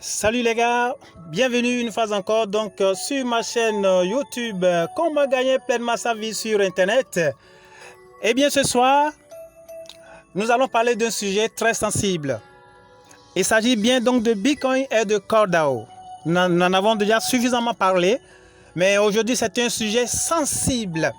Salut les gars, bienvenue une fois encore sur ma chaîne YouTube Comment gagner pleinement sa vie sur internet. Eh bien ce soir, nous allons parler d'un sujet très sensible. Il s'agit bien donc de Bitcoin et de CoreDAO. Nous en avons déjà suffisamment parlé, mais aujourd'hui c'est un sujet sensible.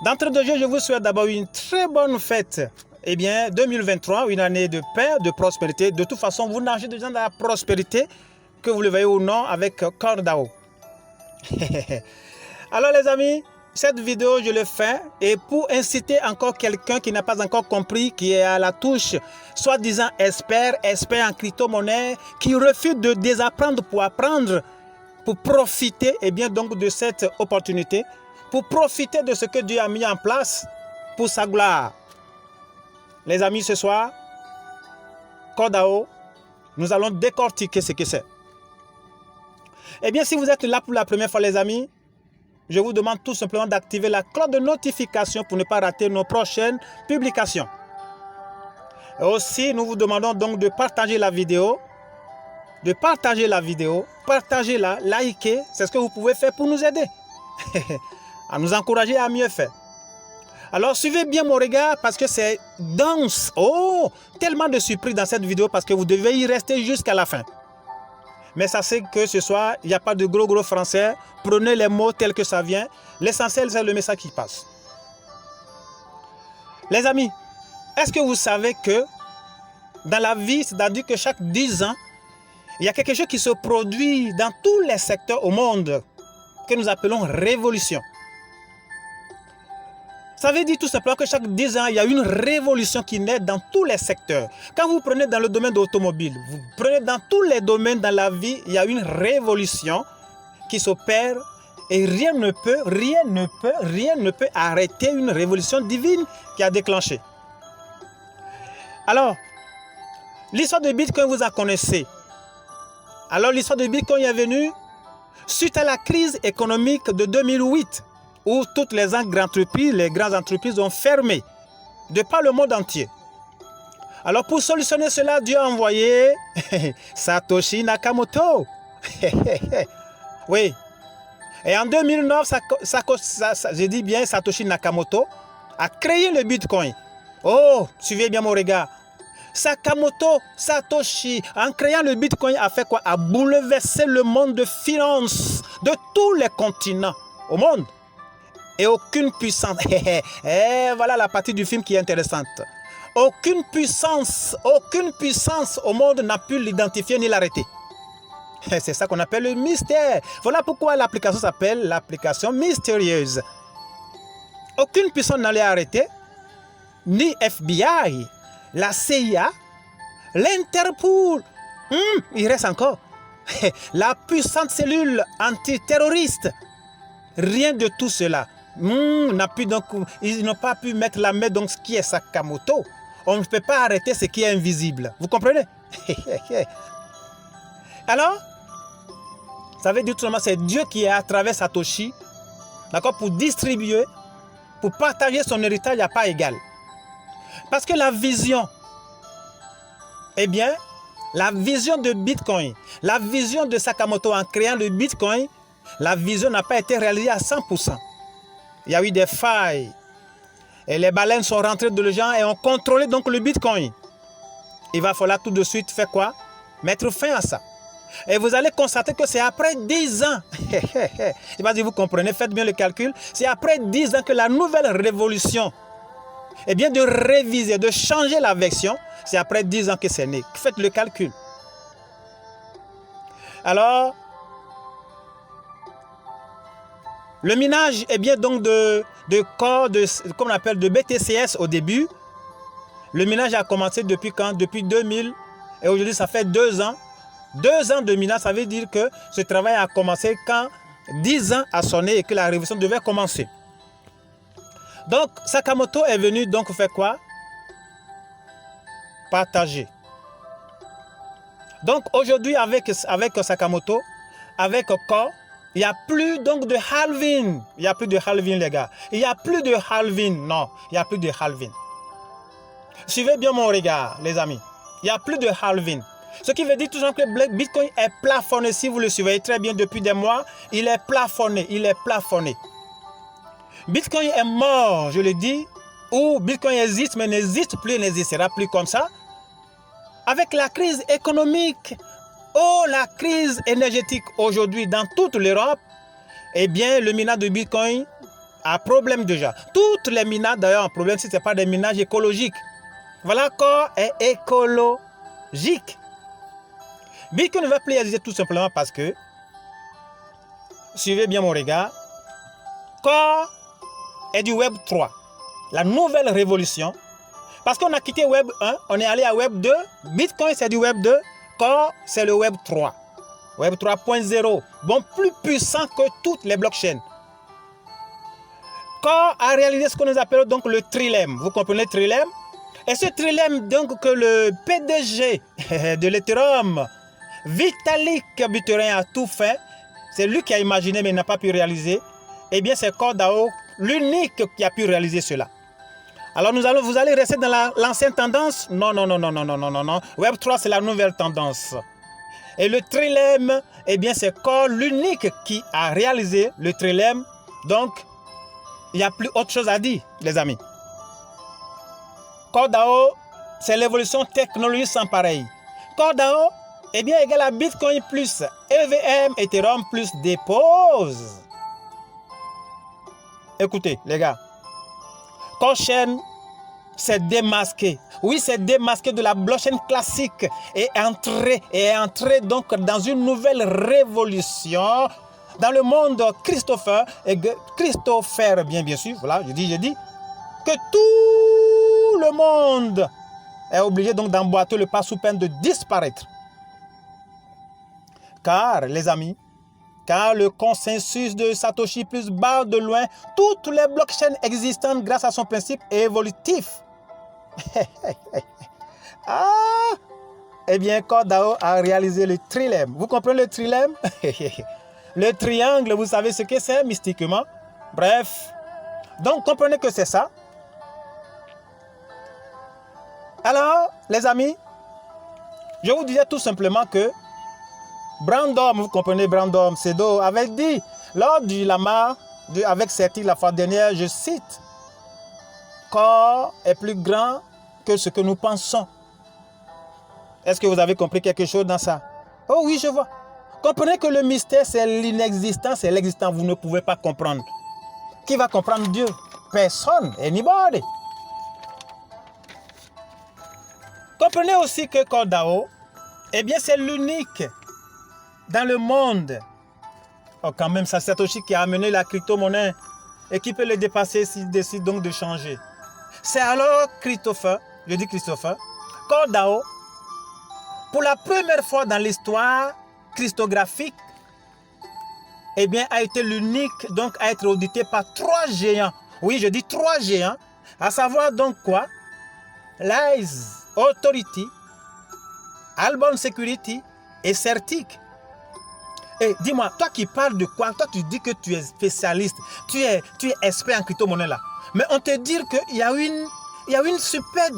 D'entrée de jeu, je vous souhaite d'abord une très bonne fête. Eh bien, 2023, une année de paix, de prospérité. De toute façon, vous nagez déjà dans la prospérité, que vous le voyez ou non, avec CoreDAO. Alors les amis, cette vidéo, je le fais et pour inciter encore quelqu'un qui n'a pas encore compris, qui est à la touche, soi-disant expert en crypto-monnaie, qui refuse de désapprendre pour apprendre, pour profiter donc de cette opportunité, pour profiter de ce que Dieu a mis en place pour sa gloire. Les amis, ce soir, CoreDAO, nous allons décortiquer ce que c'est. Eh bien, si vous êtes là pour la première fois, les amis, je vous demande tout simplement d'activer la cloche de notification pour ne pas rater nos prochaines publications. Et aussi, nous vous demandons donc de partager la vidéo, partagez-la, likez, c'est ce que vous pouvez faire pour nous aider, à nous encourager à mieux faire. Alors, suivez bien mon regard parce que c'est dense. Oh, tellement de surprises dans cette vidéo parce que vous devez y rester jusqu'à la fin. Mais sachez que ce soir, il n'y a pas de gros français. Prenez les mots tels que ça vient. L'essentiel, c'est le message qui passe. Les amis, est-ce que vous savez que dans la vie, c'est-à-dire que chaque 10 ans, il y a quelque chose qui se produit dans tous les secteurs au monde que nous appelons révolution. Ça veut dire tout simplement que chaque 10 ans, il y a une révolution qui naît dans tous les secteurs. Quand vous prenez dans le domaine de l'automobile, vous prenez dans tous les domaines dans la vie, il y a une révolution qui s'opère et rien ne peut arrêter une révolution divine qui a déclenché. Alors, l'histoire de Bitcoin, vous en connaissez. Alors, l'histoire de Bitcoin est venue suite à la crise économique de 2008. Où toutes les grandes entreprises ont fermé de par le monde entier. Alors pour solutionner cela, Dieu a envoyé Satoshi Nakamoto. Oui. Et en 2009, j'ai dit bien Satoshi Nakamoto a créé le Bitcoin. Oh, suivez bien mon regard. Satoshi, en créant le Bitcoin, a fait quoi? A bouleversé le monde de finance de tous les continents au monde. Et aucune puissance, voilà la partie du film qui est intéressante. Aucune puissance au monde n'a pu l'identifier ni l'arrêter. C'est ça qu'on appelle le mystère. Voilà pourquoi l'application s'appelle l'application mystérieuse. Aucune puissance n'allait arrêter, ni FBI, la CIA, l'Interpol. Il reste encore la puissante cellule antiterroriste. Rien de tout cela. Ils n'ont pas pu mettre la main dans ce qui est Sakamoto. On ne peut pas arrêter ce qui est invisible. Vous comprenez? Alors, ça veut dire tout simplement c'est Dieu qui est à travers Satoshi, d'accord, pour distribuer, pour partager son héritage à part égale. Parce que la vision, eh bien, la vision de Bitcoin, la vision de Sakamoto en créant le Bitcoin, la vision n'a pas été réalisée à 100%. Il y a eu des failles. Et les baleines sont rentrées dans le gens et ont contrôlé donc le Bitcoin. Il va falloir tout de suite faire quoi? Mettre fin à ça. Et vous allez constater que c'est après 10 ans. Je ne sais pas si vous comprenez, faites bien le calcul. C'est après 10 ans que la nouvelle révolution, eh bien de réviser, de changer la version, c'est après 10 ans que c'est né. Faites le calcul. Alors, le minage est bien donc comme on appelle de BTCS au début. Le minage a commencé depuis quand? Depuis 2000. Et aujourd'hui, ça fait 2 ans. 2 ans de minage, ça veut dire que ce travail a commencé quand 10 ans a sonné et que la révolution devait commencer. Donc, Sakamoto est venu donc faire quoi? Partager. Donc, aujourd'hui, avec Sakamoto, avec Core, il n'y a plus donc de halving. Il n'y a plus de halving, les gars. Il n'y a plus de halving. Non, il n'y a plus de halving. Suivez bien mon regard, les amis. Il n'y a plus de halving. Ce qui veut dire tout simplement que Bitcoin est plafonné. Si vous le surveillez très bien depuis des mois, il est plafonné, il est plafonné. Bitcoin est mort, je le dis, ou Bitcoin existe mais n'existe plus, n'existera plus comme ça. Avec la crise économique, la crise énergétique aujourd'hui dans toute l'Europe, eh bien le minage de Bitcoin a problème déjà. Toutes les minages d'ailleurs ont problème si ce n'est pas des minages écologiques. Voilà, Core est écologique. Bitcoin ne va plus exister tout simplement parce que, suivez bien mon regard, Core est du Web 3, la nouvelle révolution. Parce qu'on a quitté Web 1, on est allé à Web 2, Bitcoin c'est du Web 2, Core c'est le Web 3. Web 3.0, bon, plus puissant que toutes les blockchains. Core a réalisé ce que nous appelons donc le trilemme. Vous comprenez le trilemme? Et ce trilemme donc que le PDG de l'Ethereum, Vitalik Buterin, a tout fait, c'est lui qui a imaginé mais n'a pas pu réaliser, eh bien c'est CoreDAO l'unique qui a pu réaliser cela. Alors vous allez rester dans l'ancienne tendance? Non. Web 3 c'est la nouvelle tendance. Et le trilemme, eh bien c'est Core l'unique qui a réalisé le trilemme. Donc il n'y a plus autre chose à dire, les amis. CoreDAO, c'est l'évolution technologique sans pareil. CoreDAO, eh bien, égale à Bitcoin plus EVM, Ethereum plus Depose. Écoutez, les gars, CoreChain s'est démasqué. Oui, c'est démasqué de la blockchain classique et est entré donc dans une nouvelle révolution dans le monde Christopher, bien sûr, voilà, je dis, que tout le monde est obligé donc d'emboîter le pas sous peine de disparaître. Car, les amis, car le consensus de Satoshi plus barre de loin toutes les blockchains existantes grâce à son principe évolutif. Eh bien, CoreDAO a réalisé le trilemme. Vous comprenez le trilemme? Le triangle, vous savez ce que c'est mystiquement. Bref, donc comprenez que c'est ça. Alors, les amis, je vous disais tout simplement que Brandom, vous comprenez Brandom, Sedo avait dit lors du Lama, avec Certi la fois dernière, je cite, Core est plus grand que ce que nous pensons. Est-ce que vous avez compris quelque chose dans ça? Oh oui, je vois. Comprenez que le mystère, c'est l'inexistant, c'est l'existant. Vous ne pouvez pas comprendre. Qui va comprendre Dieu? Personne, anybody. Comprenez aussi que CoreDAO, eh bien, c'est l'unique dans le monde. Oh, quand même, c'est Satoshi qui a amené la crypto-monnaie et qui peut le dépasser s'il décide donc de changer. C'est alors Christopher, je dis Christopher, CoreDAO, pour la première fois dans l'histoire cryptographique, eh bien, a été l'unique donc à être audité par 3 géants. Oui, je dis 3 géants, à savoir donc quoi? Lies Authority, Albon Security et Certic. Et dis-moi, toi qui parles de quoi? Toi, tu dis que tu es spécialiste, tu es expert en crypto-monnaie là. Mais on te dit qu'il y a une superbe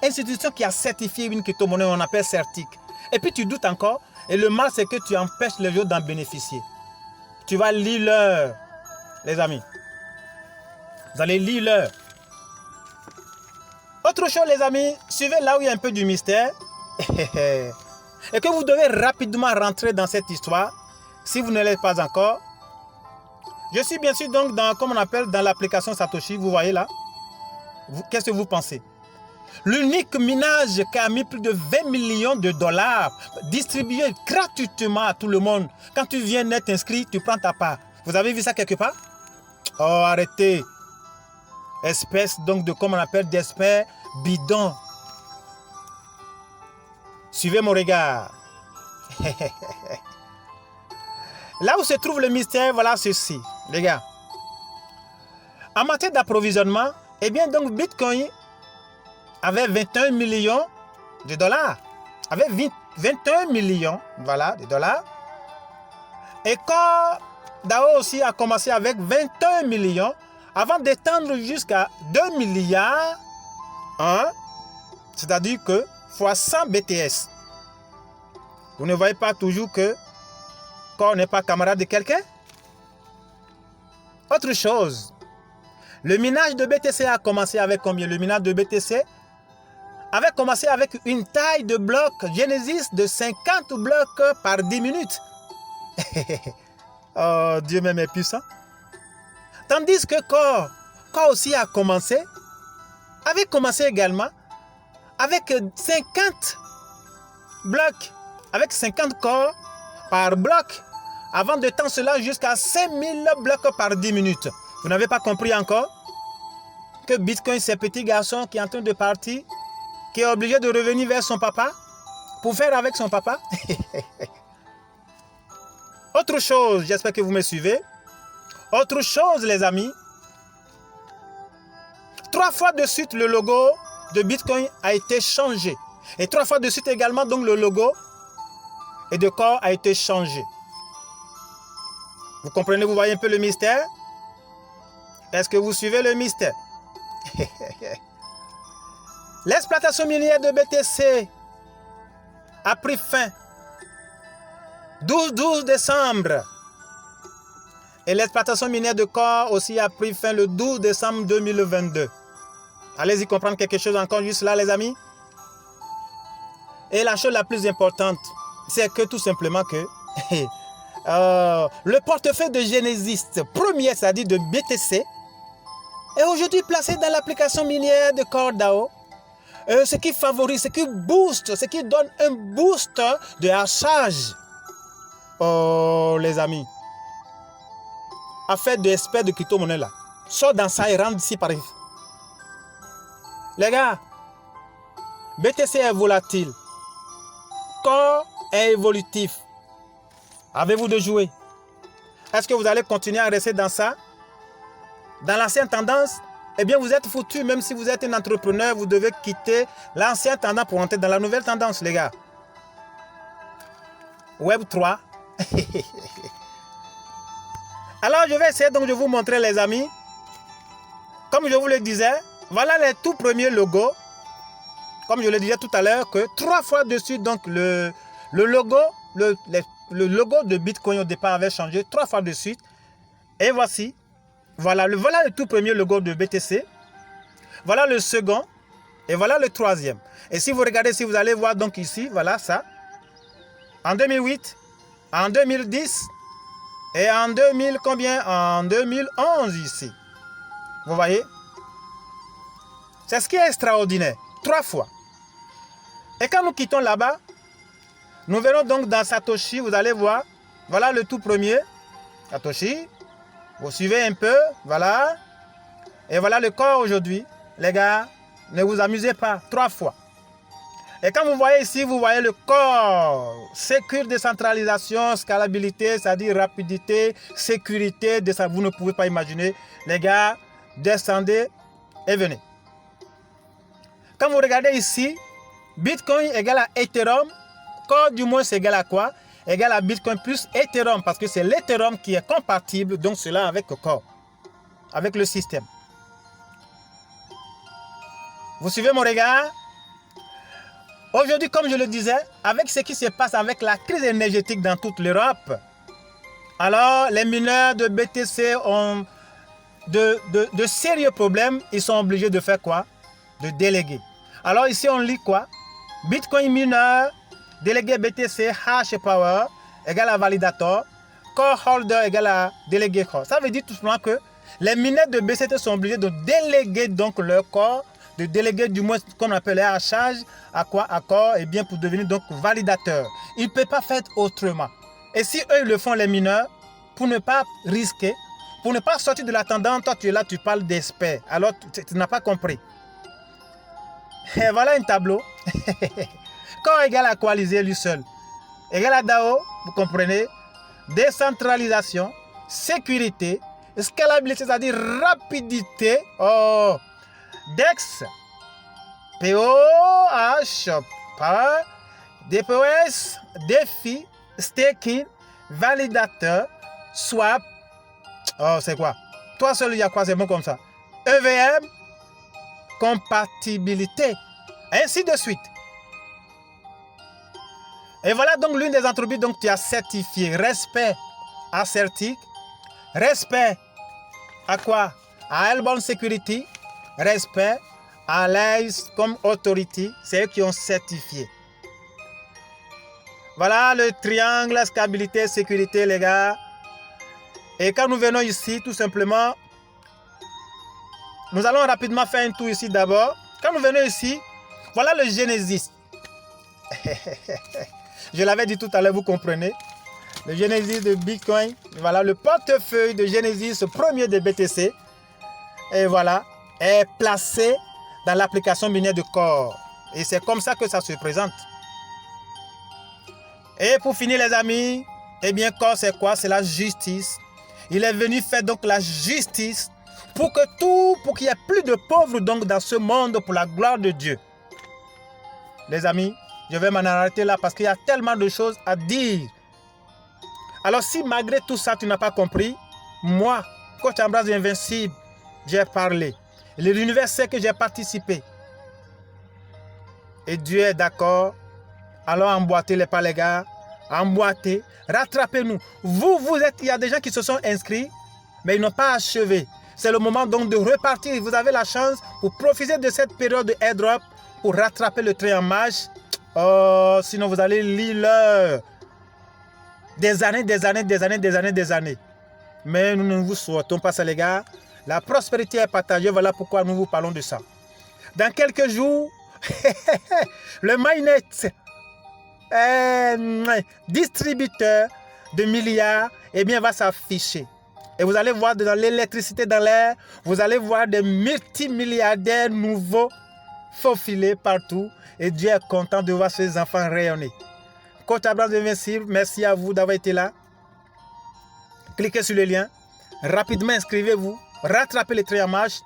institution qui a certifié une crypto-monnaie, on appelle Certic. Et puis tu doutes encore. Et le mal, c'est que tu empêches les gens d'en bénéficier. Tu vas lire l'heure, les amis. Vous allez lire l'heure. Autre chose, les amis, suivez là où il y a un peu du mystère. Et que vous devez rapidement rentrer dans cette histoire, si vous ne l'êtes pas encore. Je suis bien sûr donc dans, comme on appelle, dans l'application Satoshi, vous voyez là. Qu'est-ce que vous pensez? L'unique minage qui a mis plus de 20 millions de dollars distribué gratuitement à tout le monde. Quand tu viens d'être inscrit, tu prends ta part. Vous avez vu ça quelque part? Oh, arrêtez. Espèce donc de, comme on appelle, d'espèce bidon. Suivez mon regard. Là où se trouve le mystère, voilà ceci, les gars. En matière d'approvisionnement, eh bien donc Bitcoin avait 21 millions de dollars. Avait 21 millions, voilà, de dollars. Et CoreDAO aussi a commencé avec 21 millions avant d'étendre jusqu'à 2 milliards. Hein? C'est-à-dire que fois 100 BTS. Vous ne voyez pas toujours que corps n'est pas camarade de quelqu'un? Autre chose, le minage de BTC a commencé avec combien? Le minage de BTC avait commencé avec une taille de bloc Genesis de 50 blocs par 10 minutes. Oh, Dieu même est puissant. Tandis que corps aussi a commencé, avait commencé également avec 50 blocs, avec 50 corps par bloc, avant de tendre cela jusqu'à 5000 blocs par 10 minutes. Vous n'avez pas compris encore que Bitcoin, c'est petit garçon qui est en train de partir, qui est obligé de revenir vers son papa pour faire avec son papa. Autre chose, j'espère que vous me suivez. Autre chose, les amis. 3 fois de suite, le logo de Bitcoin a été changé. Et 3 fois de suite également, donc le logo et de corps a été changé. Vous comprenez, vous voyez un peu le mystère? Est-ce que vous suivez le mystère? L'exploitation minière de BTC a pris fin 12 décembre. Et l'exploitation minière de corps aussi a pris fin le 12 décembre 2022. Allez-y comprendre quelque chose encore juste là, les amis. Et la chose la plus importante, c'est que tout simplement que le portefeuille de Genesis premier, c'est-à-dire de BTC, est aujourd'hui placé dans l'application minière de CoreDAO. Ce qui favorise, ce qui booste, ce qui donne un boost de hachage. Oh, les amis. Affaire d'experts de crypto-monnaie là. Sors dans ça et rentre ici par exemple. Les gars, BTC est volatile. Core est évolutif. Avez-vous de jouer? Est-ce que vous allez continuer à rester dans ça? Dans l'ancienne tendance? Eh bien, vous êtes foutu. Même si vous êtes un entrepreneur, vous devez quitter l'ancienne tendance pour entrer dans la nouvelle tendance, les gars. Web 3. Alors, je vais essayer donc de vous montrer, les amis. Comme je vous le disais, voilà les tout premiers logos. Comme je le disais tout à l'heure, que 3 fois dessus, donc le logo, le logo de Bitcoin au départ avait changé 3 fois de suite. Et voici, voilà le tout premier logo de BTC. Voilà le second. Et voilà le troisième. Et si vous regardez, si vous allez voir donc ici, voilà ça. En 2008, en 2010 et en 2000, combien? En 2011 ici. Vous voyez? C'est ce qui est extraordinaire. 3 fois. Et quand nous quittons là-bas, nous verrons donc dans Satoshi, vous allez voir, voilà le tout premier, Satoshi. Vous suivez un peu, voilà. Et voilà le corps aujourd'hui. Les gars, ne vous amusez pas, 3 fois. Et quand vous voyez ici, vous voyez le corps. Sécurité, décentralisation, scalabilité, c'est-à-dire rapidité, sécurité, vous ne pouvez pas imaginer. Les gars, descendez et venez. Quand vous regardez ici, Bitcoin égale à Ethereum, corps du moins c'est égal à quoi? Égal à Bitcoin plus Ethereum, parce que c'est l'Ethereum qui est compatible, donc cela avec le corps, avec le système. Vous suivez mon regard? Aujourd'hui, comme je le disais, avec ce qui se passe avec la crise énergétique dans toute l'Europe, alors les mineurs de BTC ont de sérieux problèmes. Ils sont obligés de faire quoi? De déléguer. Alors ici, on lit quoi? Bitcoin mineur, délégué BTC, hash power, égale à validator, core holder égale à délégué core. Ça veut dire tout simplement que les mineurs de BTC sont obligés de déléguer donc leur corps, de déléguer du moins ce qu'on appelle les hachages, à quoi? À corps, et bien pour devenir donc validateur. Ils ne peuvent pas faire autrement. Et si eux ils le font, les mineurs, pour ne pas risquer, pour ne pas sortir de la tendance, toi tu es là, tu parles d'experts. Alors tu n'as pas compris. Et voilà un tableau. Corps égale à coaliser lui seul. Égal à DAO, vous comprenez? Décentralisation, sécurité, scalabilité, c'est-à-dire rapidité. Oh, DEX, POH, DPoS, DeFi, staking, validateur, swap. Oh, c'est quoi? Toi seul, il y a quoi? C'est bon comme ça. EVM, compatibilité, ainsi de suite. Et voilà donc l'une des attributs donc tu as certifié. Respect assertique. Respect à quoi? À Airborne Security. Respect à l'AIS comme autorité. C'est eux qui ont certifié. Voilà le triangle, stabilité, sécurité, les gars. Et quand nous venons ici, tout simplement, nous allons rapidement faire un tour ici d'abord. Quand nous venons ici, voilà le Genesis. Je l'avais dit tout à l'heure, vous comprenez. Le Genesis de Bitcoin. Voilà le portefeuille de Genesis, premier de BTC. Et voilà, est placé dans l'application minière de Core. Et c'est comme ça que ça se présente. Et pour finir, les amis, eh bien, Core, c'est quoi? C'est la justice. Il est venu faire donc la justice pour qu'il n'y ait plus de pauvres donc dans ce monde pour la gloire de Dieu. Les amis, je vais m'en arrêter là parce qu'il y a tellement de choses à dire. Alors si malgré tout ça, tu n'as pas compris, moi, Coach Ambroise Invincible, j'ai parlé. L'univers sait que j'ai participé. Et Dieu est d'accord. Alors emboîtez les pas, les gars. Emboîtez. Rattrapez-nous. Vous êtes, il y a des gens qui se sont inscrits, mais ils n'ont pas achevé. C'est le moment donc de repartir. Vous avez la chance pour profiter de cette période de airdrop pour rattraper le train en marche. Oh, sinon vous allez lire l'heure. Des années. Mais nous ne vous souhaitons pas ça, les gars. La prospérité est partagée. Voilà pourquoi nous vous parlons de ça. Dans quelques jours, le Mainnet, distributeur de milliards, eh bien, va s'afficher. Et vous allez voir dans l'électricité dans l'air, vous allez voir des multimilliardaires nouveaux faufilés partout. Et Dieu est content de voir ses enfants rayonner. Coach Ambroise Invincible, merci à vous d'avoir été là. Cliquez sur le lien. Rapidement inscrivez-vous. Rattrapez les trains en marche.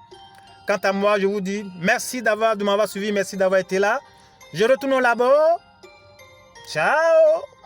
Quant à moi, je vous dis merci de m'avoir suivi. Merci d'avoir été là. Je retourne au labo. Ciao.